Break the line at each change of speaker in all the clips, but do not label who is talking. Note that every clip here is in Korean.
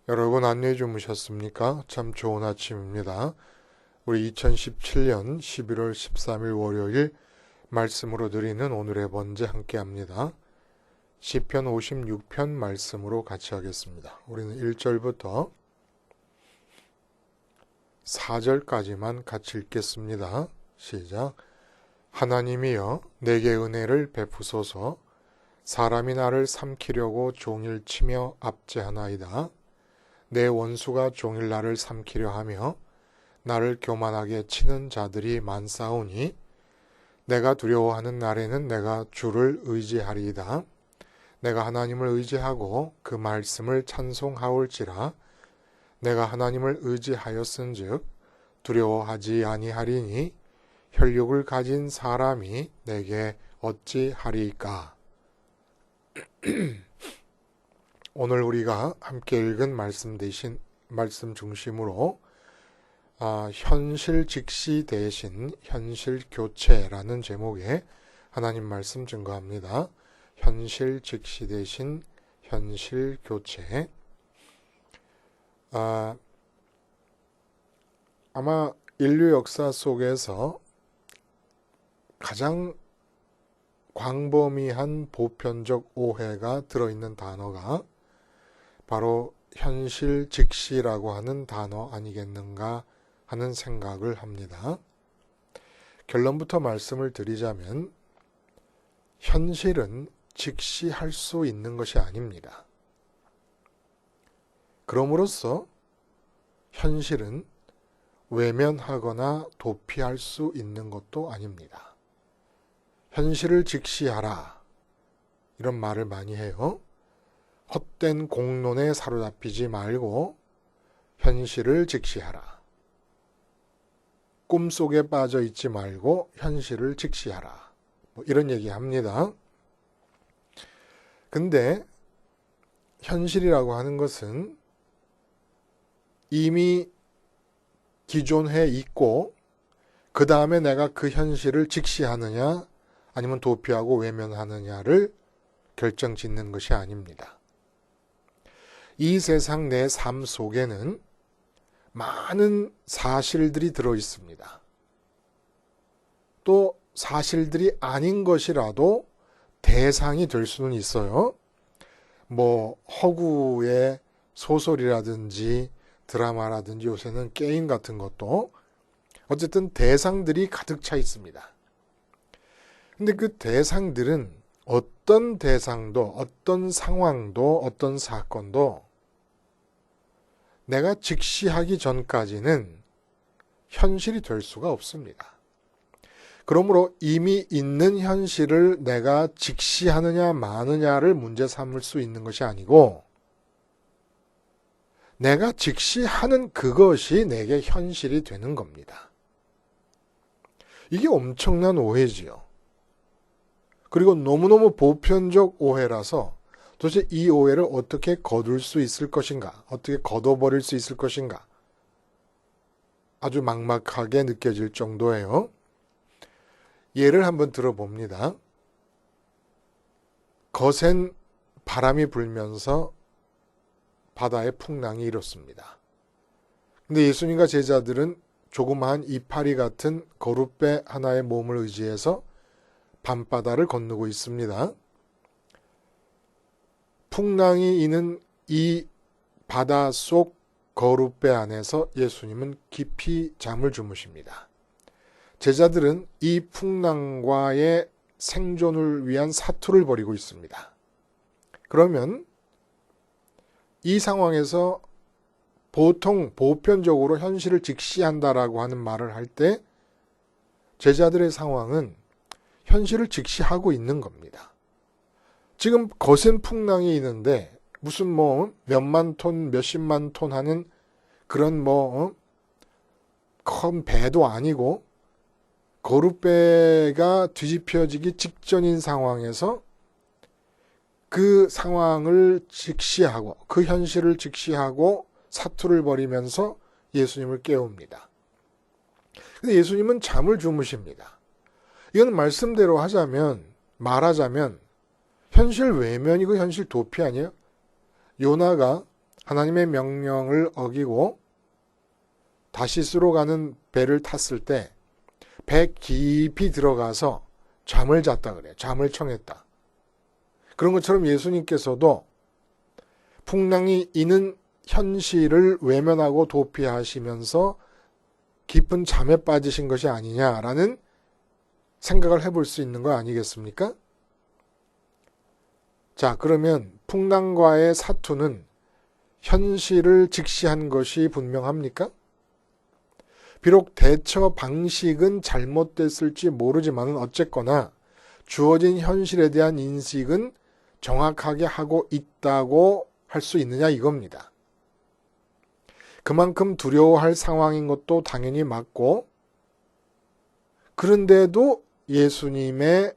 여러분 안녕히 주무셨습니까? 참 좋은 아침입니다. 우리 2017년 11월 13일 월요일 말씀으로 드리는 오늘의 번제 함께합니다. 시편 56편 말씀으로 같이 하겠습니다. 우리는 1절부터 4절까지만 같이 읽겠습니다. 시작. 하나님이여 내게 은혜를 베푸소서. 사람이 나를 삼키려고 종일 치며 압제하나이다. 내 원수가 종일 나를 삼키려 하며 나를 교만하게 치는 자들이 많사오니 내가 두려워하는 날에는 내가 주를 의지하리이다. 내가 하나님을 의지하고 그 말씀을 찬송하올지라. 내가 하나님을 의지하였은즉 두려워하지 아니하리니 혈육을 가진 사람이 내게 어찌하리이까. 오늘 우리가 함께 읽은 말씀 중심으로 현실 직시 대신 현실 교체라는 제목의 하나님 말씀 증거합니다. 현실 직시 대신 현실 교체. 아마 인류 역사 속에서 가장 광범위한 보편적 오해가 들어있는 단어가 바로 현실 직시라고 하는 단어 아니겠는가 하는 생각을 합니다. 결론부터 말씀을 드리자면 현실은 직시할 수 있는 것이 아닙니다. 그럼으로써 현실은 외면하거나 도피할 수 있는 것도 아닙니다. 현실을 직시하라 이런 말을 많이 해요. 헛된 공론에 사로잡히지 말고 현실을 직시하라. 꿈속에 빠져 있지 말고 현실을 직시하라. 이런 얘기 합니다. 근데 현실이라고 하는 것은 이미 기존해 있고 그 다음에 내가 그 현실을 직시하느냐 아니면 도피하고 외면하느냐를 결정짓는 것이 아닙니다. 이 세상 내 삶 속에는 많은 사실들이 들어 있습니다. 또 사실들이 아닌 것이라도 대상이 될 수는 있어요. 허구의 소설이라든지 드라마라든지 요새는 게임 같은 것도 어쨌든 대상들이 가득 차 있습니다. 근데 그 대상들은 어떤 대상도 어떤 상황도 어떤 사건도 내가 직시하기 전까지는 현실이 될 수가 없습니다. 그러므로 이미 있는 현실을 내가 직시하느냐 마느냐를 문제 삼을 수 있는 것이 아니고 내가 직시하는 그것이 내게 현실이 되는 겁니다. 이게 엄청난 오해지요. 그리고 너무너무 보편적 오해라서 도대체 이 오해를 어떻게 거둘 수 있을 것인가? 어떻게 걷어버릴 수 있을 것인가? 아주 막막하게 느껴질 정도예요. 예를 한번 들어봅니다. 거센 바람이 불면서 바다에 풍랑이 일었습니다. 근데 예수님과 제자들은 조그마한 이파리 같은 거룻배 하나의 몸을 의지해서 밤바다를 건너고 있습니다. 풍랑이 이는 이 바다 속 거룻배 안에서 예수님은 깊이 잠을 주무십니다. 제자들은 이 풍랑과의 생존을 위한 사투를 벌이고 있습니다. 그러면 이 상황에서 보통 보편적으로 현실을 직시한다라고 하는 말을 할 때 제자들의 상황은 현실을 직시하고 있는 겁니다. 지금 거센 풍랑이 있는데 무슨 몇만 톤, 몇십만 톤 하는 그런 큰 배도 아니고 거룻배가 뒤집혀지기 직전인 상황에서 그 상황을 직시하고 그 현실을 직시하고 사투를 벌이면서 예수님을 깨웁니다. 근데 예수님은 잠을 주무십니다. 이건 말씀대로 말하자면 현실 외면이고 현실 도피 아니에요? 요나가 하나님의 명령을 어기고 다시스로 가는 배를 탔을 때 배 깊이 들어가서 잠을 잤다 그래요. 잠을 청했다. 그런 것처럼 예수님께서도 풍랑이 이는 현실을 외면하고 도피하시면서 깊은 잠에 빠지신 것이 아니냐라는 생각을 해볼 수 있는 거 아니겠습니까? 자, 그러면 풍랑과의 사투는 현실을 직시한 것이 분명합니까? 비록 대처 방식은 잘못됐을지 모르지만 어쨌거나 주어진 현실에 대한 인식은 정확하게 하고 있다고 할 수 있느냐 이겁니다. 그만큼 두려워할 상황인 것도 당연히 맞고, 그런데도 예수님의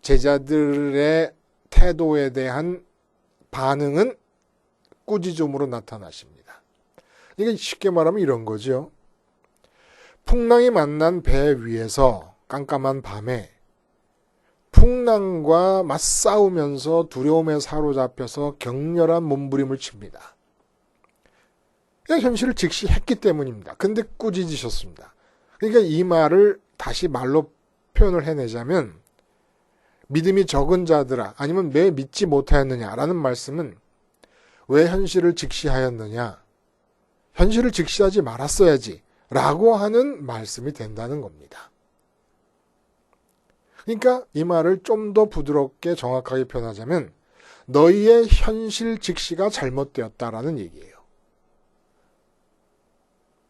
제자들의 태도에 대한 반응은 꾸짖음으로 나타나십니다. 이게 쉽게 말하면 이런 거죠. 풍랑이 만난 배 위에서 깜깜한 밤에 풍랑과 맞싸우면서 두려움에 사로잡혀서 격렬한 몸부림을 칩니다. 현실을 직시했기 때문입니다. 근데 꾸짖으셨습니다. 그러니까 이 말을 다시 말로 표현을 해내자면, 믿음이 적은 자들아, 아니면 왜 믿지 못하였느냐라는 말씀은 왜 현실을 직시하였느냐, 현실을 직시하지 말았어야지 라고 하는 말씀이 된다는 겁니다. 그러니까 이 말을 좀 더 부드럽게 정확하게 표현하자면 너희의 현실 직시가 잘못되었다라는 얘기예요.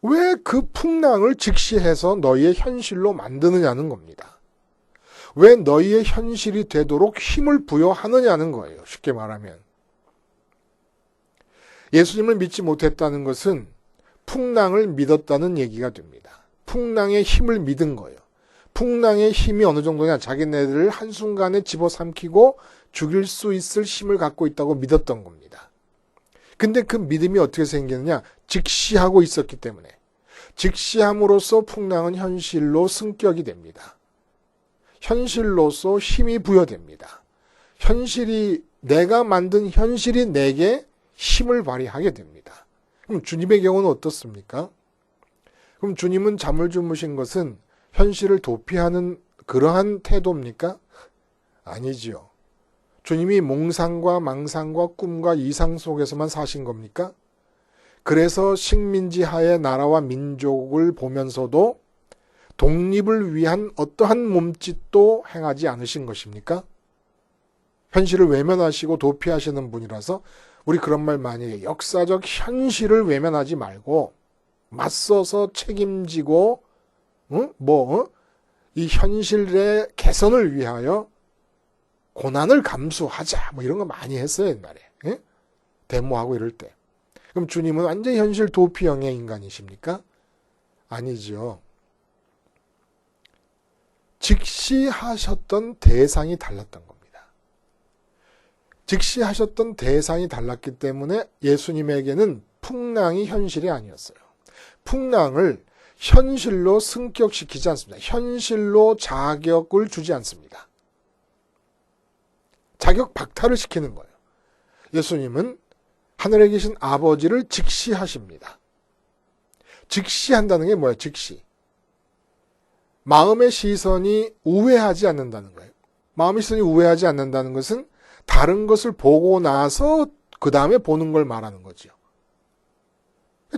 왜 그 풍랑을 직시해서 너희의 현실로 만드느냐는 겁니다. 왜 너희의 현실이 되도록 힘을 부여하느냐는 거예요. 쉽게 말하면. 예수님을 믿지 못했다는 것은 풍랑을 믿었다는 얘기가 됩니다. 풍랑의 힘을 믿은 거예요. 풍랑의 힘이 어느 정도냐, 자기네들을 한순간에 집어삼키고 죽일 수 있을 힘을 갖고 있다고 믿었던 겁니다. 근데 그 믿음이 어떻게 생기느냐, 직시하고 있었기 때문에. 직시함으로써 풍랑은 현실로 승격이 됩니다. 현실로서 힘이 부여됩니다. 현실이, 내가 만든 현실이 내게 힘을 발휘하게 됩니다. 그럼 주님의 경우는 어떻습니까? 그럼 주님은 잠을 주무신 것은 현실을 도피하는 그러한 태도입니까? 아니지요. 주님이 몽상과 망상과 꿈과 이상 속에서만 사신 겁니까? 그래서 식민지하의 나라와 민족을 보면서도 독립을 위한 어떠한 몸짓도 행하지 않으신 것입니까? 현실을 외면하시고 도피하시는 분이라서 우리 그런 말 많이 해요. 역사적 현실을 외면하지 말고 맞서서 책임지고 이 현실의 개선을 위하여 고난을 감수하자 이런 거 많이 했어요 옛날에. 데모하고 이럴 때. 그럼 주님은 완전 현실 도피형의 인간이십니까? 아니죠. 직시하셨던 대상이 달랐던 겁니다. 직시하셨던 대상이 달랐기 때문에 예수님에게는 풍랑이 현실이 아니었어요. 풍랑을 현실로 승격시키지 않습니다. 현실로 자격을 주지 않습니다. 자격 박탈을 시키는 거예요. 예수님은 하늘에 계신 아버지를 직시하십니다. 직시한다는 게 뭐예요? 직시. 마음의 시선이 우회하지 않는다는 거예요. 마음의 시선이 우회하지 않는다는 것은 다른 것을 보고 나서 그 다음에 보는 걸 말하는 거죠.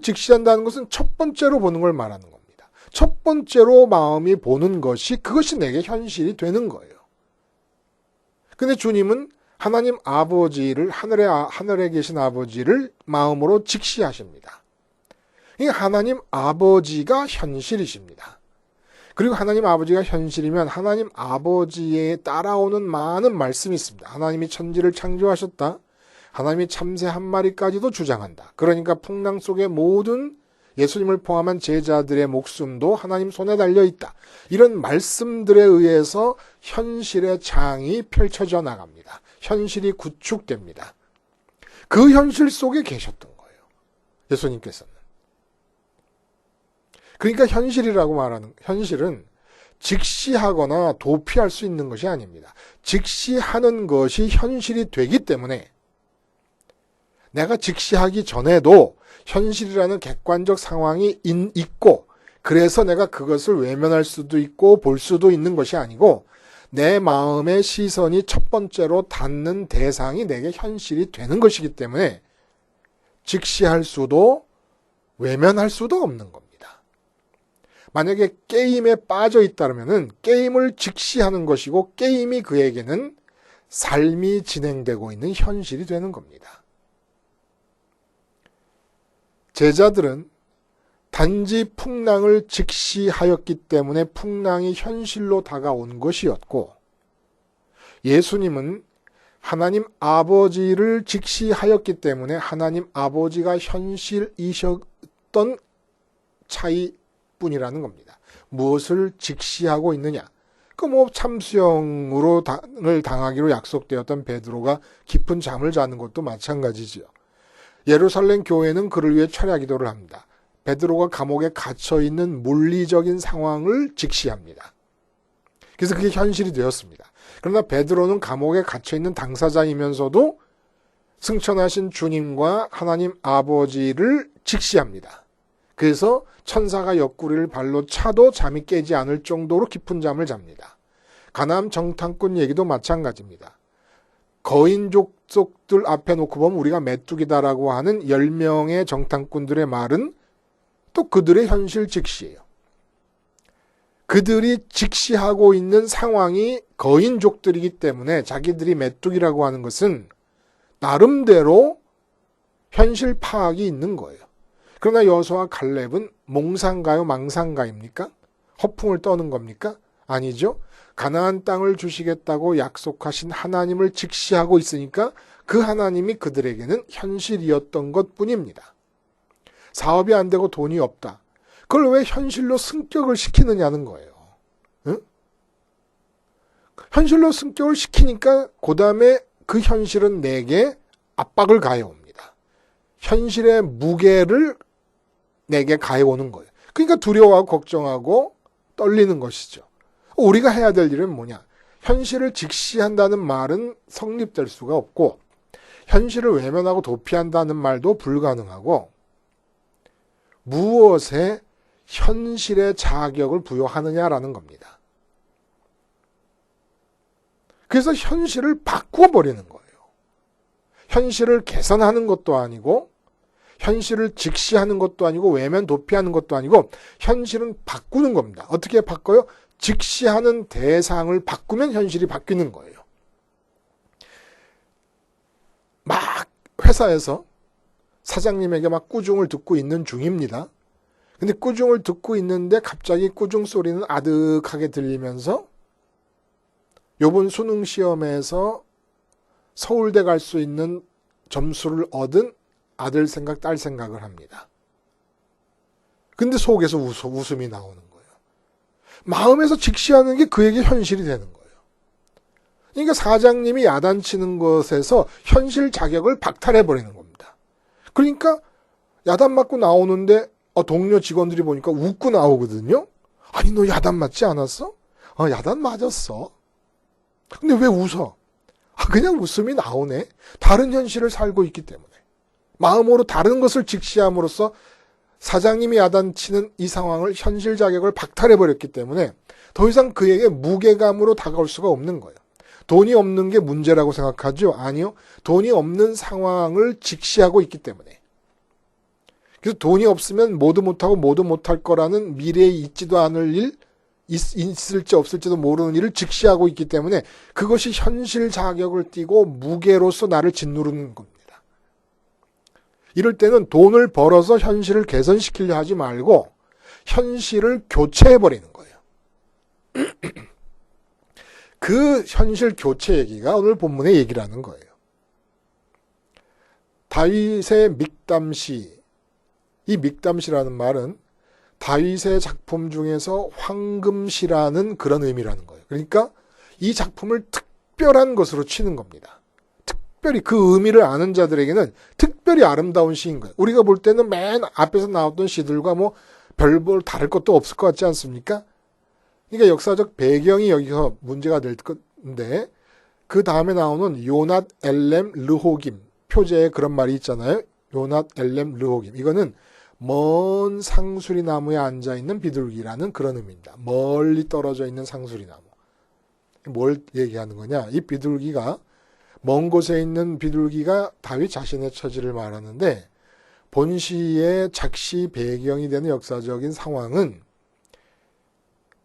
직시한다는 것은 첫 번째로 보는 걸 말하는 겁니다. 첫 번째로 마음이 보는 것이 그것이 내게 현실이 되는 거예요. 근데 주님은 하나님 아버지를 하늘에 계신 아버지를 마음으로 직시하십니다. 그러니까 하나님 아버지가 현실이십니다. 그리고 하나님 아버지가 현실이면 하나님 아버지에 따라오는 많은 말씀이 있습니다. 하나님이 천지를 창조하셨다. 하나님이 참새 한 마리까지도 주장한다. 그러니까 풍랑 속의 모든 예수님을 포함한 제자들의 목숨도 하나님 손에 달려있다. 이런 말씀들에 의해서 현실의 장이 펼쳐져 나갑니다. 현실이 구축됩니다. 그 현실 속에 계셨던 거예요. 예수님께서는. 그러니까 현실이라고 말하는, 현실은 직시하거나 도피할 수 있는 것이 아닙니다. 직시하는 것이 현실이 되기 때문에 내가 직시하기 전에도 현실이라는 객관적 상황이 있고 그래서 내가 그것을 외면할 수도 있고 볼 수도 있는 것이 아니고 내 마음의 시선이 첫 번째로 닿는 대상이 내게 현실이 되는 것이기 때문에 직시할 수도 외면할 수도 없는 겁니다. 만약에 게임에 빠져 있다면 게임을 직시하는 것이고 게임이 그에게는 삶이 진행되고 있는 현실이 되는 겁니다. 제자들은 단지 풍랑을 직시하였기 때문에 풍랑이 현실로 다가온 것이었고 예수님은 하나님 아버지를 직시하였기 때문에 하나님 아버지가 현실이셨던 차이뿐이라는 겁니다. 무엇을 직시하고 있느냐? 참수형으로 당하기로 약속되었던 베드로가 깊은 잠을 자는 것도 마찬가지지요. 예루살렘 교회는 그를 위해 철야 기도를 합니다. 베드로가 감옥에 갇혀있는 물리적인 상황을 직시합니다. 그래서 그게 현실이 되었습니다. 그러나 베드로는 감옥에 갇혀있는 당사자이면서도 승천하신 주님과 하나님 아버지를 직시합니다. 그래서 천사가 옆구리를 발로 차도 잠이 깨지 않을 정도로 깊은 잠을 잡니다. 가나안 정탐꾼 얘기도 마찬가지입니다. 거인족속들 앞에 놓고 보면 우리가 메뚜기다라고 하는 10명의 정탐꾼들의 말은 또 그들의 현실 직시예요. 그들이 직시하고 있는 상황이 거인족들이기 때문에 자기들이 메뚜기라고 하는 것은 나름대로 현실 파악이 있는 거예요. 그러나 여호수아와 갈렙은 몽상가요, 망상가입니까? 허풍을 떠는 겁니까? 아니죠. 가나안 땅을 주시겠다고 약속하신 하나님을 직시하고 있으니까 그 하나님이 그들에게는 현실이었던 것뿐입니다. 사업이 안 되고 돈이 없다. 그걸 왜 현실로 승격을 시키느냐는 거예요. 응? 현실로 승격을 시키니까 그 다음에 그 현실은 내게 압박을 가해옵니다. 현실의 무게를 내게 가해오는 거예요. 그러니까 두려워하고 걱정하고 떨리는 것이죠. 우리가 해야 될 일은 뭐냐? 현실을 직시한다는 말은 성립될 수가 없고 현실을 외면하고 도피한다는 말도 불가능하고 무엇에 현실의 자격을 부여하느냐라는 겁니다. 그래서 현실을 바꾸어버리는 거예요. 현실을 개선하는 것도 아니고 현실을 직시하는 것도 아니고 외면 도피하는 것도 아니고 현실은 바꾸는 겁니다. 어떻게 바꿔요? 직시하는 대상을 바꾸면 현실이 바뀌는 거예요. 막 회사에서 사장님에게 막 꾸중을 듣고 있는 중입니다. 근데 꾸중을 듣고 있는데 갑자기 꾸중 소리는 아득하게 들리면서 요번 수능 시험에서 서울대 갈 수 있는 점수를 얻은 아들 생각, 딸 생각을 합니다. 근데 속에서 웃음이 나오는 거예요. 마음에서 직시하는 게 그에게 현실이 되는 거예요. 그러니까 사장님이 야단치는 것에서 현실 자격을 박탈해버리는 겁니다. 그러니까 야단 맞고 나오는데 동료 직원들이 보니까 웃고 나오거든요. 아니 너 야단 맞지 않았어? 야단 맞았어. 근데 왜 웃어? 그냥 웃음이 나오네. 다른 현실을 살고 있기 때문에. 마음으로 다른 것을 직시함으로써 사장님이 야단치는 이 상황을 현실 자격을 박탈해버렸기 때문에 더 이상 그에게 무게감으로 다가올 수가 없는 거예요. 돈이 없는 게 문제라고 생각하죠? 아니요. 돈이 없는 상황을 직시하고 있기 때문에. 그래서 돈이 없으면 모두 못하고 모두 못할 거라는 미래에 있지도 않을 일, 있을지 없을지도 모르는 일을 직시하고 있기 때문에 그것이 현실 자격을 띠고 무게로서 나를 짓누르는 겁니다. 이럴 때는 돈을 벌어서 현실을 개선시키려 하지 말고 현실을 교체해버리는 거예요. 그 현실 교체 얘기가 오늘 본문의 얘기라는 거예요. 다윗의 믹담시, 이 믹담시라는 말은 다윗의 작품 중에서 황금시라는 그런 의미라는 거예요. 그러니까 이 작품을 특별한 것으로 치는 겁니다. 특별히 그 의미를 아는 자들에게는 특별히 아름다운 시인 거예요. 우리가 볼 때는 맨 앞에서 나왔던 시들과 별볼 다를 것도 없을 것 같지 않습니까? 그러니까 역사적 배경이 여기서 문제가 될 건데 그 다음에 나오는 요낫 엘렘 르호김 표제에 그런 말이 있잖아요. 요낫 엘렘 르호김. 이거는 먼 상수리 나무에 앉아있는 비둘기라는 그런 의미입니다. 멀리 떨어져 있는 상수리 나무. 뭘 얘기하는 거냐? 이 비둘기가, 먼 곳에 있는 비둘기가 다윗 자신의 처지를 말하는데, 본시의 작시 배경이 되는 역사적인 상황은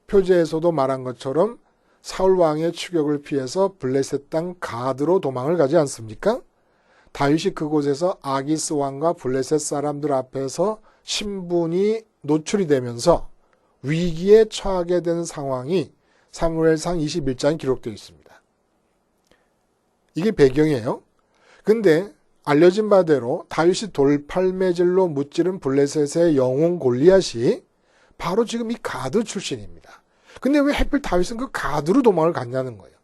표제에서도 말한 것처럼 사울 왕의 추격을 피해서 블레셋 땅 가드로 도망을 가지 않습니까? 다윗이 그곳에서 아기스 왕과 블레셋 사람들 앞에서 신분이 노출이 되면서 위기에 처하게 되는 상황이 사무엘상 21장에 기록되어 있습니다. 이게 배경이에요. 근데 알려진 바대로 다윗이 돌팔매질로 무찌른 블레셋의 영웅 골리앗이 바로 지금 이 가드 출신입니다. 근데 왜 하필 다윗은 그 가드로 도망을 갔냐는 거예요.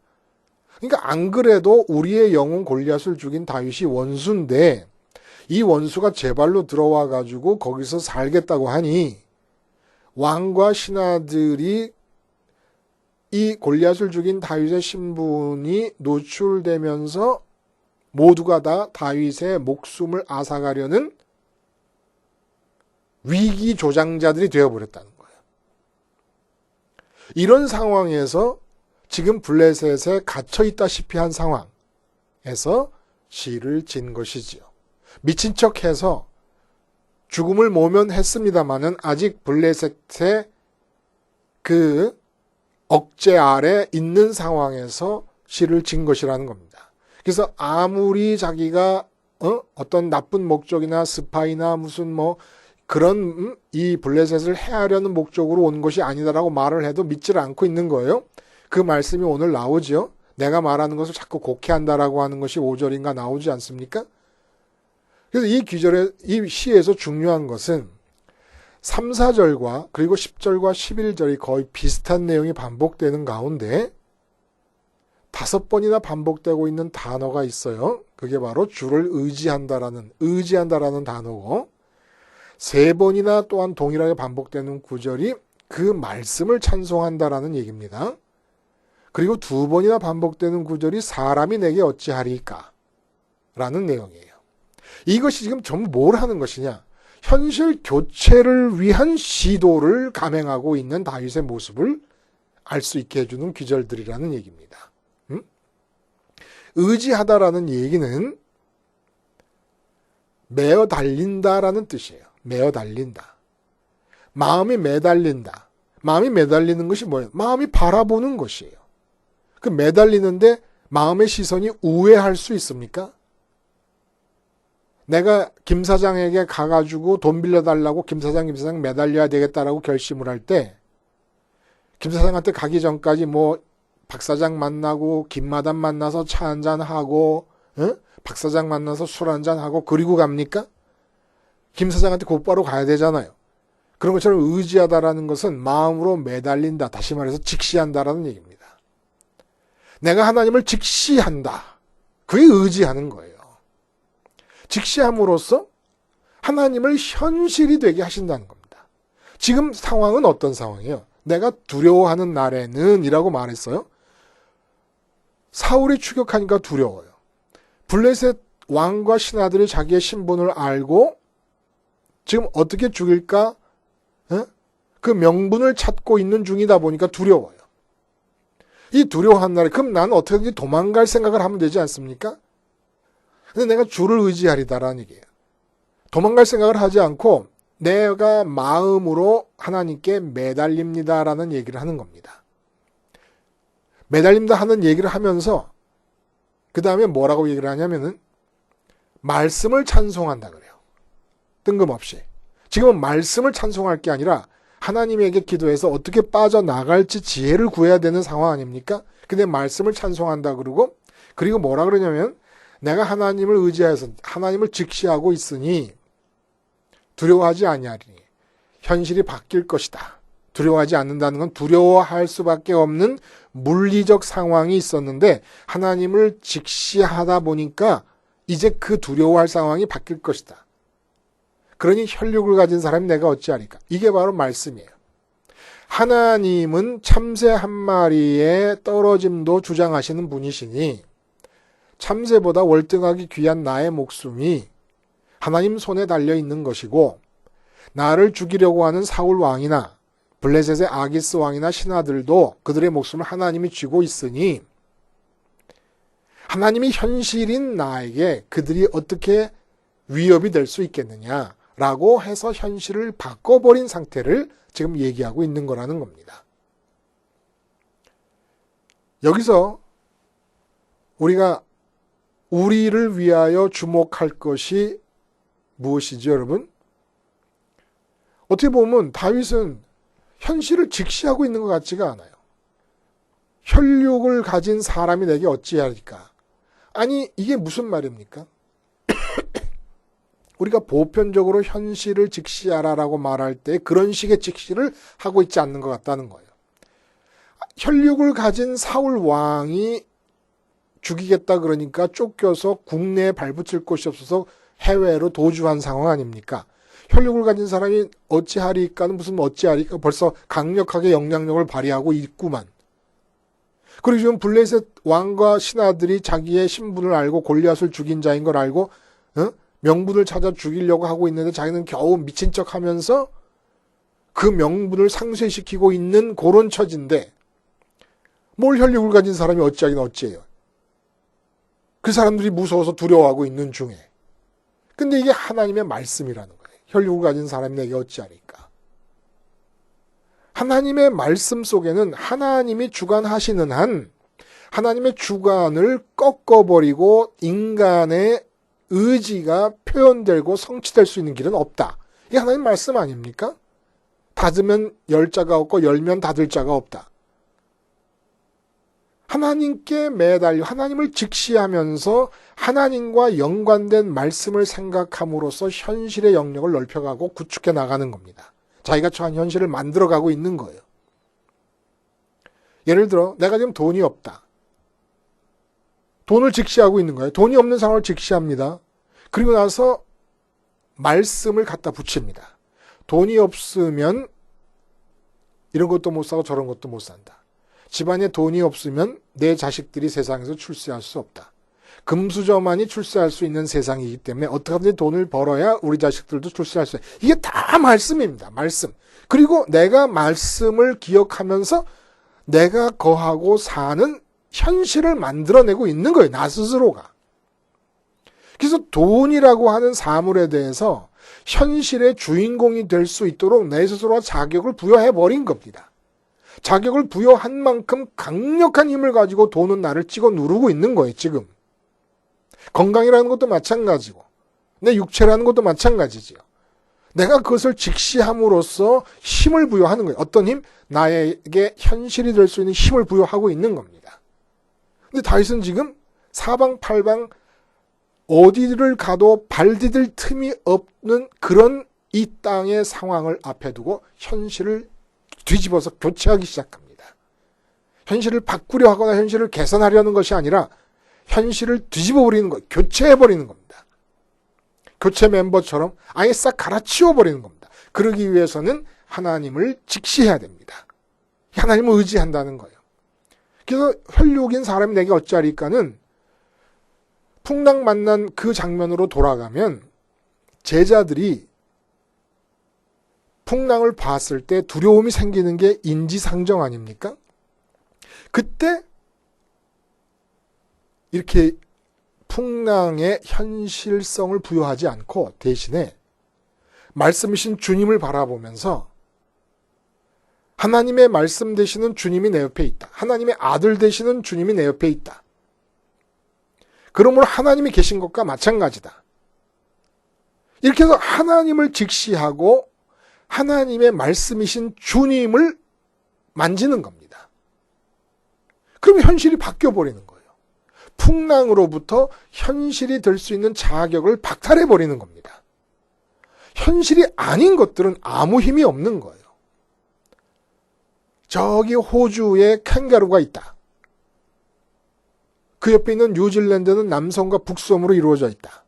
그러니까 안 그래도 우리의 영웅 골리앗을 죽인 다윗이 원수인데 이 원수가 제 발로 들어와 가지고 거기서 살겠다고 하니 왕과 신하들이 이 골리앗을 죽인 다윗의 신분이 노출되면서 모두가 다 다윗의 목숨을 앗아가려는 위기 조장자들이 되어버렸다는 거예요. 이런 상황에서 지금 블레셋에 갇혀있다시피 한 상황에서 시를 진 것이지요. 미친 척해서 죽음을 모면했습니다마는 아직 블레셋의 그 억제 아래 있는 상황에서 시를 진 것이라는 겁니다. 그래서 아무리 자기가 어떤 나쁜 목적이나 스파이나 무슨 뭐 그런 이 블레셋을 해하려는 목적으로 온 것이 아니다라고 말을 해도 믿지를 않고 있는 거예요. 그 말씀이 오늘 나오죠. 내가 말하는 것을 자꾸 곡해한다라고 하는 것이 5절인가 나오지 않습니까? 그래서 이 시에서 중요한 것은 3, 4절과 그리고 10절과 11절이 거의 비슷한 내용이 반복되는 가운데 5번이나 반복되고 있는 단어가 있어요. 그게 바로 주를 의지한다라는 단어고 3번이나 또한 동일하게 반복되는 구절이 그 말씀을 찬송한다라는 얘기입니다. 그리고 2번이나 반복되는 구절이 사람이 내게 어찌하리까 라는 내용이에요. 이것이 지금 전부 뭘 하는 것이냐? 현실 교체를 위한 시도를 감행하고 있는 다윗의 모습을 알 수 있게 해주는 귀절들이라는 얘기입니다. 의지하다라는 얘기는 매어 달린다라는 뜻이에요. 매어 달린다. 마음이 매달린다. 마음이 매달리는 것이 뭐예요? 마음이 바라보는 것이에요. 그 매달리는데 마음의 시선이 우회할 수 있습니까? 내가 김 사장에게 가가지고 돈 빌려달라고 김 사장 매달려야 되겠다라고 결심을 할 때 김 사장한테 가기 전까지 뭐 박 사장 만나고 김마담 만나서 차 한잔하고 박 사장 만나서 술 한잔하고 그리고 갑니까? 김 사장한테 곧바로 가야 되잖아요. 그런 것처럼 의지하다라는 것은 마음으로 매달린다. 다시 말해서 직시한다라는 얘기입니다. 내가 하나님을 직시한다. 그게 의지하는 거예요. 직시함으로써 하나님을 현실이 되게 하신다는 겁니다. 지금 상황은 어떤 상황이에요? 내가 두려워하는 날에는 이라고 말했어요. 사울이 추격하니까 두려워요. 블레셋 왕과 신하들이 자기의 신분을 알고 지금 어떻게 죽일까? 그 명분을 찾고 있는 중이다 보니까 두려워요. 이 두려워한 날에 그럼 나는 어떻게든지 도망갈 생각을 하면 되지 않습니까? 근데 내가 주를 의지하리다라는 얘기예요. 도망갈 생각을 하지 않고 내가 마음으로 하나님께 매달립니다라는 얘기를 하는 겁니다. 매달린다 하는 얘기를 하면서 그 다음에 뭐라고 얘기를 하냐면은 말씀을 찬송한다 그래요. 뜬금없이. 지금은 말씀을 찬송할 게 아니라 하나님에게 기도해서 어떻게 빠져나갈지 지혜를 구해야 되는 상황 아닙니까? 근데 말씀을 찬송한다 그리고 뭐라 그러냐면 내가 하나님을 의지해서 하나님을 직시하고 있으니 두려워하지 아니하리니 현실이 바뀔 것이다. 두려워하지 않는다는 건 두려워할 수밖에 없는 물리적 상황이 있었는데 하나님을 직시하다 보니까 이제 그 두려워할 상황이 바뀔 것이다. 그러니 혈육을 가진 사람이 내가 어찌하리까? 이게 바로 말씀이에요. 하나님은 참새 한 마리의 떨어짐도 주장하시는 분이시니 참새보다 월등하게 귀한 나의 목숨이 하나님 손에 달려 있는 것이고 나를 죽이려고 하는 사울 왕이나 블레셋의 아기스 왕이나 신하들도 그들의 목숨을 하나님이 쥐고 있으니 하나님이 현실인 나에게 그들이 어떻게 위협이 될 수 있겠느냐라고 해서 현실을 바꿔버린 상태를 지금 얘기하고 있는 거라는 겁니다. 여기서 우리가 우리를 위하여 주목할 것이 무엇이죠, 여러분? 어떻게 보면 다윗은 현실을 직시하고 있는 것 같지가 않아요. 혈육을 가진 사람이 내게 어찌하리까? 아니, 이게 무슨 말입니까? 우리가 보편적으로 현실을 직시하라라고 말할 때 그런 식의 직시를 하고 있지 않는 것 같다는 거예요. 혈육을 가진 사울 왕이 죽이겠다 그러니까 쫓겨서 국내에 발붙일 곳이 없어서 해외로 도주한 상황 아닙니까? 혈육을 가진 사람이 어찌하리까는 무슨 어찌하리까 벌써 강력하게 영향력을 발휘하고 있구만. 그리고 지금 블레셋 왕과 신하들이 자기의 신분을 알고 골리앗을 죽인 자인 걸 알고 명분을 찾아 죽이려고 하고 있는데 자기는 겨우 미친 척하면서 그 명분을 상쇄시키고 있는 그런 처지인데 뭘 혈육을 가진 사람이 어찌하긴 어찌해요. 그 사람들이 무서워서 두려워하고 있는 중에. 근데 이게 하나님의 말씀이라는 거예요. 혈육을 가진 사람이 내게 어찌하리까. 하나님의 말씀 속에는 하나님이 주관하시는 한 하나님의 주관을 꺾어버리고 인간의 의지가 표현되고 성취될 수 있는 길은 없다. 이게 하나님 말씀 아닙니까? 닫으면 열 자가 없고 열면 닫을 자가 없다. 하나님께 매달려 하나님을 직시하면서 하나님과 연관된 말씀을 생각함으로써 현실의 영역을 넓혀가고 구축해 나가는 겁니다. 자기가 처한 현실을 만들어가고 있는 거예요. 예를 들어 내가 지금 돈이 없다. 돈을 직시하고 있는 거예요. 돈이 없는 상황을 직시합니다. 그리고 나서 말씀을 갖다 붙입니다. 돈이 없으면 이런 것도 못 사고 저런 것도 못 산다. 집안에 돈이 없으면 내 자식들이 세상에서 출세할 수 없다. 금수저만이 출세할 수 있는 세상이기 때문에 어떻게 하든지 돈을 벌어야 우리 자식들도 출세할 수 있다. 이게 다 말씀입니다. 말씀. 그리고 내가 말씀을 기억하면서 내가 거하고 사는 현실을 만들어내고 있는 거예요. 나 스스로가. 그래서 돈이라고 하는 사물에 대해서 현실의 주인공이 될 수 있도록 내 스스로가 자격을 부여해버린 겁니다. 자격을 부여한 만큼 강력한 힘을 가지고 돈은 나를 찍어 누르고 있는 거예요, 지금. 건강이라는 것도 마찬가지고, 내 육체라는 것도 마찬가지지요. 내가 그것을 직시함으로써 힘을 부여하는 거예요. 어떤 힘? 나에게 현실이 될 수 있는 힘을 부여하고 있는 겁니다. 근데 다윗은 지금 사방팔방 어디를 가도 발 디딜 틈이 없는 그런 이 땅의 상황을 앞에 두고 현실을 뒤집어서 교체하기 시작합니다. 현실을 바꾸려 하거나 현실을 개선하려는 것이 아니라 현실을 뒤집어버리는 것, 교체해버리는 겁니다. 교체 멤버처럼 아예 싹 갈아치워버리는 겁니다. 그러기 위해서는 하나님을 직시해야 됩니다. 하나님을 의지한다는 거예요. 그래서 혈육인 사람이 내게 어찌하리까는 풍랑 만난 그 장면으로 돌아가면 제자들이 풍랑을 봤을 때 두려움이 생기는 게 인지상정 아닙니까? 그때 이렇게 풍랑의 현실성을 부여하지 않고 대신에 말씀이신 주님을 바라보면서 하나님의 말씀 되시는 주님이 내 옆에 있다. 하나님의 아들 되시는 주님이 내 옆에 있다. 그러므로 하나님이 계신 것과 마찬가지다. 이렇게 해서 하나님을 직시하고 하나님의 말씀이신 주님을 만지는 겁니다. 그럼 현실이 바뀌어버리는 거예요. 풍랑으로부터 현실이 될 수 있는 자격을 박탈해버리는 겁니다. 현실이 아닌 것들은 아무 힘이 없는 거예요. 저기 호주에 캥거루가 있다. 그 옆에 있는 뉴질랜드는 남섬과 북섬으로 이루어져 있다.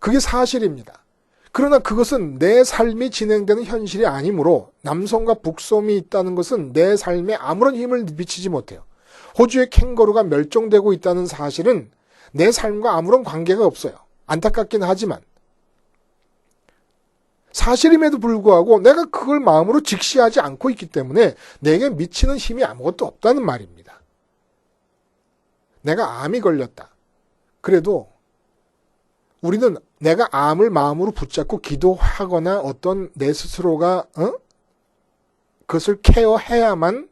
그게 사실입니다. 그러나 그것은 내 삶이 진행되는 현실이 아니므로 남섬과 북섬이 있다는 것은 내 삶에 아무런 힘을 미치지 못해요. 호주의 캥거루가 멸종되고 있다는 사실은 내 삶과 아무런 관계가 없어요. 안타깝긴 하지만. 사실임에도 불구하고 내가 그걸 마음으로 직시하지 않고 있기 때문에 내게 미치는 힘이 아무것도 없다는 말입니다. 내가 암이 걸렸다. 그래도 우리는 내가 암을 마음으로 붙잡고 기도하거나 어떤 내 스스로가 그것을 케어해야만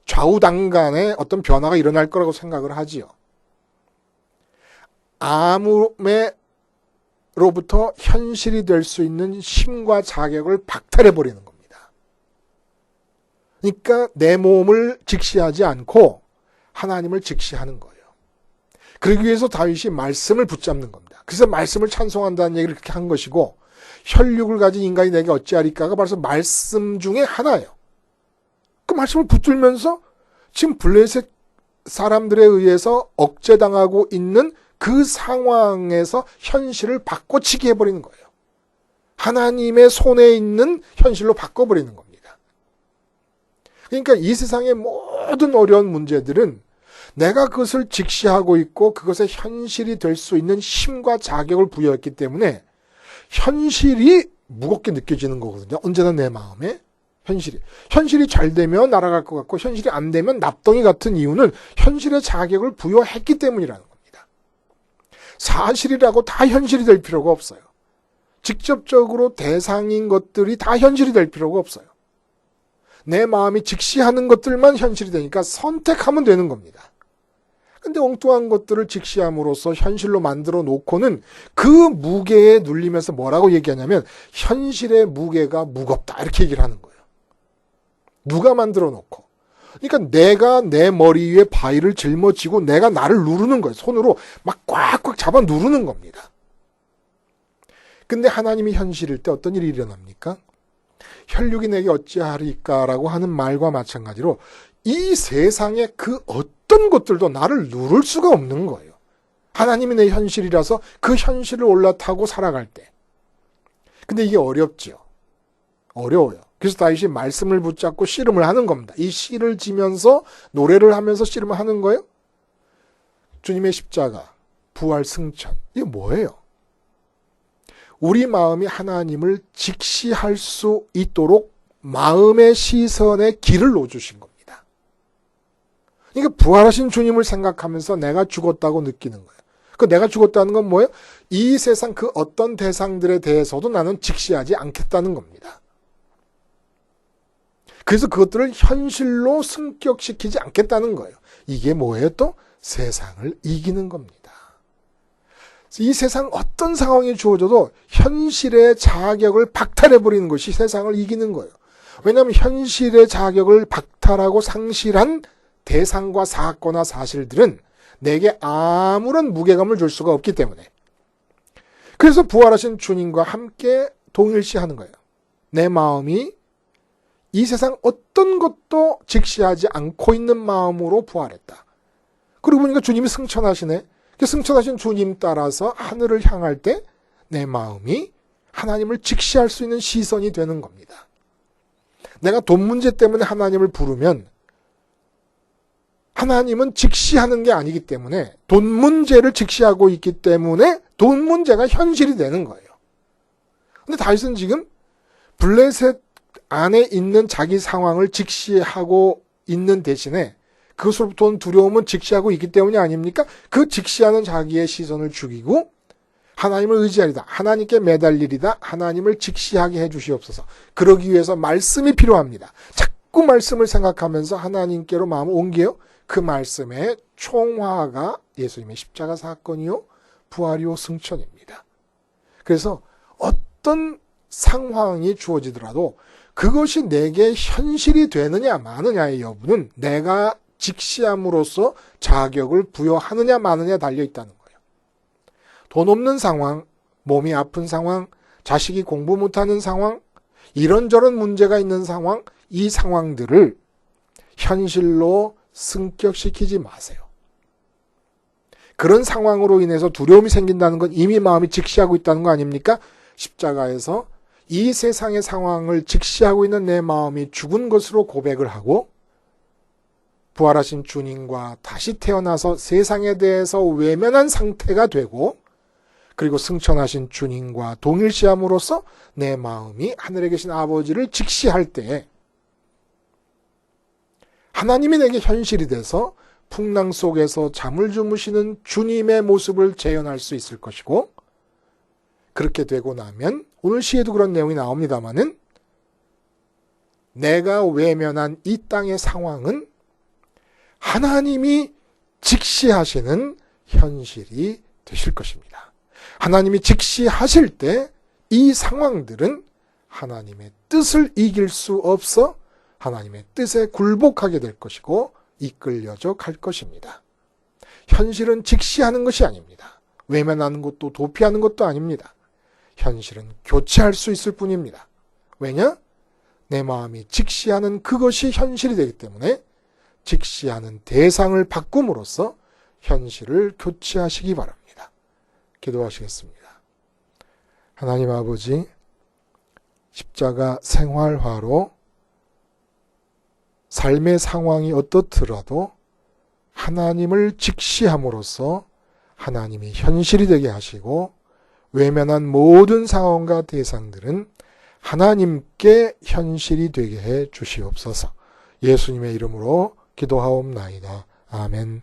좌우당간에 어떤 변화가 일어날 거라고 생각을 하지요. 암으로부터 현실이 될 수 있는 힘과 자격을 박탈해버리는 겁니다. 그러니까 내 몸을 직시하지 않고 하나님을 직시하는 거예요. 그러기 위해서 다윗이 말씀을 붙잡는 겁니다. 그래서 말씀을 찬송한다는 얘기를 그렇게 한 것이고, 혈육을 가진 인간이 내게 어찌하리까가 바로 말씀 중에 하나예요. 그 말씀을 붙들면서 지금 블레셋 사람들에 의해서 억제당하고 있는 그 상황에서 현실을 바꿔치기 해버리는 거예요. 하나님의 손에 있는 현실로 바꿔버리는 겁니다. 그러니까 이 세상의 모든 어려운 문제들은 내가 그것을 직시하고 있고 그것의 현실이 될 수 있는 힘과 자격을 부여했기 때문에 현실이 무겁게 느껴지는 거거든요. 언제나 내 마음에 현실이 잘 되면 날아갈 것 같고 현실이 안 되면 납덩이 같은 이유는 현실의 자격을 부여했기 때문이라는 겁니다. 사실이라고 다 현실이 될 필요가 없어요. 직접적으로 대상인 것들이 다 현실이 될 필요가 없어요. 내 마음이 직시하는 것들만 현실이 되니까 선택하면 되는 겁니다. 근데 엉뚱한 것들을 직시함으로써 현실로 만들어 놓고는 그 무게에 눌리면서 뭐라고 얘기하냐면 현실의 무게가 무겁다 이렇게 얘기를 하는 거예요. 누가 만들어 놓고. 그러니까 내가 내 머리 위에 바위를 짊어지고 내가 나를 누르는 거예요. 손으로 막 꽉꽉 잡아 누르는 겁니다. 근데 하나님이 현실일 때 어떤 일이 일어납니까? 혈육이 내게 어찌하리까라고 하는 말과 마찬가지로 이 세상의 그 어떤 것들도 나를 누를 수가 없는 거예요. 하나님이 내 현실이라서 그 현실을 올라타고 살아갈 때. 근데 이게 어렵지요. 어려워요. 그래서 다윗이 말씀을 붙잡고 씨름을 하는 겁니다. 이 씨를 지면서 노래를 하면서 씨름을 하는 거예요. 주님의 십자가, 부활, 승천. 이게 뭐예요? 우리 마음이 하나님을 직시할 수 있도록 마음의 시선에 길을 놓아주신 겁니다. 그러니까 부활하신 주님을 생각하면서 내가 죽었다고 느끼는 거예요. 그 내가 죽었다는 건 뭐예요? 이 세상 그 어떤 대상들에 대해서도 나는 직시하지 않겠다는 겁니다. 그래서 그것들을 현실로 승격시키지 않겠다는 거예요. 이게 뭐예요 또? 세상을 이기는 겁니다. 이 세상 어떤 상황이 주어져도 현실의 자격을 박탈해버리는 것이 세상을 이기는 거예요. 왜냐하면 현실의 자격을 박탈하고 상실한 대상과 사건과 사실들은 내게 아무런 무게감을 줄 수가 없기 때문에. 그래서 부활하신 주님과 함께 동일시하는 거예요. 내 마음이 이 세상 어떤 것도 직시하지 않고 있는 마음으로 부활했다. 그러고 보니까 주님이 승천하시네. 승천하신 주님 따라서 하늘을 향할 때 내 마음이 하나님을 직시할 수 있는 시선이 되는 겁니다. 내가 돈 문제 때문에 하나님을 부르면 하나님은 직시하는 게 아니기 때문에 돈 문제를 직시하고 있기 때문에 돈 문제가 현실이 되는 거예요. 근데 다윗은 지금 블레셋 안에 있는 자기 상황을 직시하고 있는 대신에 그것으로부터 온 두려움은 직시하고 있기 때문이 아닙니까? 그 직시하는 자기의 시선을 죽이고 하나님을 의지하리다. 하나님께 매달리리다. 하나님을 직시하게 해주시옵소서. 그러기 위해서 말씀이 필요합니다. 자꾸 말씀을 생각하면서 하나님께로 마음을 옮겨요. 그 말씀의 총화가 예수님의 십자가 사건이요, 부활이요, 승천입니다. 그래서 어떤 상황이 주어지더라도 그것이 내게 현실이 되느냐 마느냐의 여부는 내가 직시함으로써 자격을 부여하느냐 마느냐에 달려있다는 거예요. 돈 없는 상황, 몸이 아픈 상황, 자식이 공부 못하는 상황, 이런저런 문제가 있는 상황, 이 상황들을 현실로 승격시키지 마세요. 그런 상황으로 인해서 두려움이 생긴다는 건 이미 마음이 직시하고 있다는 거 아닙니까? 십자가에서 이 세상의 상황을 직시하고 있는 내 마음이 죽은 것으로 고백을 하고 부활하신 주님과 다시 태어나서 세상에 대해서 외면한 상태가 되고, 그리고 승천하신 주님과 동일시함으로써 내 마음이 하늘에 계신 아버지를 직시할 때 하나님이 내게 현실이 돼서 풍랑 속에서 잠을 주무시는 주님의 모습을 재현할 수 있을 것이고, 그렇게 되고 나면 오늘 시에도 그런 내용이 나옵니다마는 내가 외면한 이 땅의 상황은 하나님이 직시하시는 현실이 되실 것입니다. 하나님이 직시하실 때 이 상황들은 하나님의 뜻을 이길 수 없어 하나님의 뜻에 굴복하게 될 것이고 이끌려져 갈 것입니다. 현실은 직시하는 것이 아닙니다. 외면하는 것도 도피하는 것도 아닙니다. 현실은 교체할 수 있을 뿐입니다. 왜냐? 내 마음이 직시하는 그것이 현실이 되기 때문에 직시하는 대상을 바꿈으로써 현실을 교체하시기 바랍니다. 기도하시겠습니다. 하나님 아버지, 십자가 생활화로 삶의 상황이 어떻더라도 하나님을 직시함으로써 하나님이 현실이 되게 하시고 외면한 모든 상황과 대상들은 하나님께 현실이 되게 해 주시옵소서. 예수님의 이름으로 기도하옵나이다. 아멘.